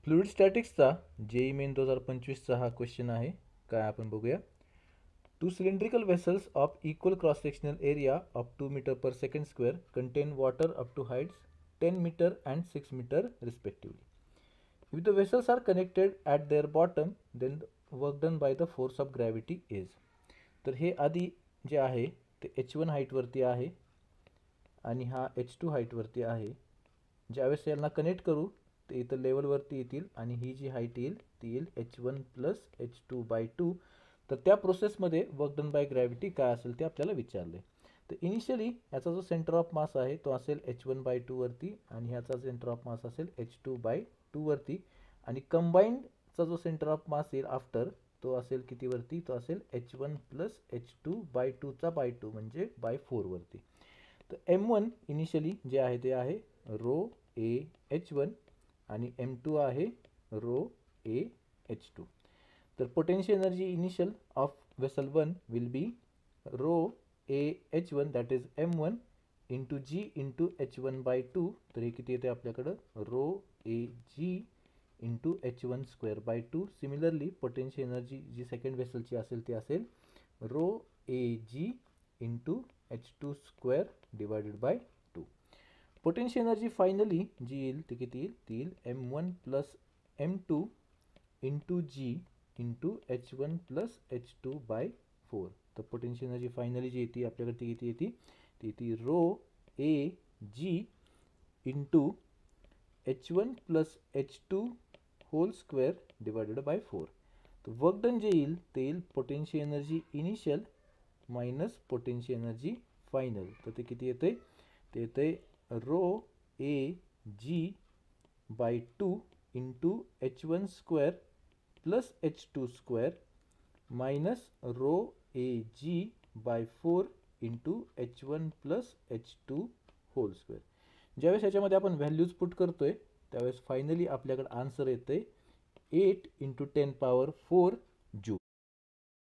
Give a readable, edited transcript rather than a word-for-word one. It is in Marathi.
फ्लुइड स्टॅटिक्सचा जेई मेन 2025चा हा क्वेश्चन आहे. काय आपण बघूया. Two cylindrical vessels of equal cross sectional area of 2 metre per second square contain water up to heights 10 metre and 6 metre respectively. If the vessels are connected at their bottom, then the work done by the force of gravity is. तर हे आधी जे आहे ते h1 हाईटवरती आहे आणि हा h2 हाईटवरती आहे. ज्यावेळेस यांना कनेक्ट करू ते इथं लेवलवरती येतील आणि ही जी हाईट येईल ती येईल h1 प्लस h2/2. तर त्या प्रोसेसमध्ये वर्क डन बाय ग्रॅव्हिटी काय असेल ते आपल्याला विचारले. तर इनिशियली याचा जो सेंटर ऑफ मास आहे तो असेल h1/2 वरती आणि ह्याचा सेंटर ऑफ मास असेल h2/2 वरती आणि कंबाईंडचा जो सेंटर ऑफ मास येईल आफ्टर तो असेल किती वरती, तो असेल h1 प्लस h2/2 म्हणजे by4 वरती. तर m1 इनिशियली जे आहे ते आहे रो ए h1 आणि m2 आहे रो ए h2. तर potential energy initial of vessel 1 will be rho a h1 that is m1 into g into h1/2. तर हे किती येते आपल्याकडं rho a g into h1² similarly potential energy जी सेकंड वेसलची असेल ती असेल rho a g into h2² divided by 2. Potential energy finally जी येईल ती किती येईल, ती येईल m1 plus m2 into g into h1 plus h2/4. तर पोटेन्शियल एनर्जी फायनली जी येते आपल्याकडे ती किती येते, ती येते rho a g into h1 plus h2 whole square divided by 4. तर वर्क डन जे येईल ते येईल potential energy initial minus potential energy final. तर ते किती येते, ते येते rho a g by 2 into h1² plus h2² minus rho a g by 4 into h1 plus h2 whole square. ज्यावेळेस ह्याच्यामध्ये आपण व्हॅल्यूज पुट करतोय त्यावेळेस फायनली आपल्याकडे आन्सर येते 8 इंटू 10 पॉवर 4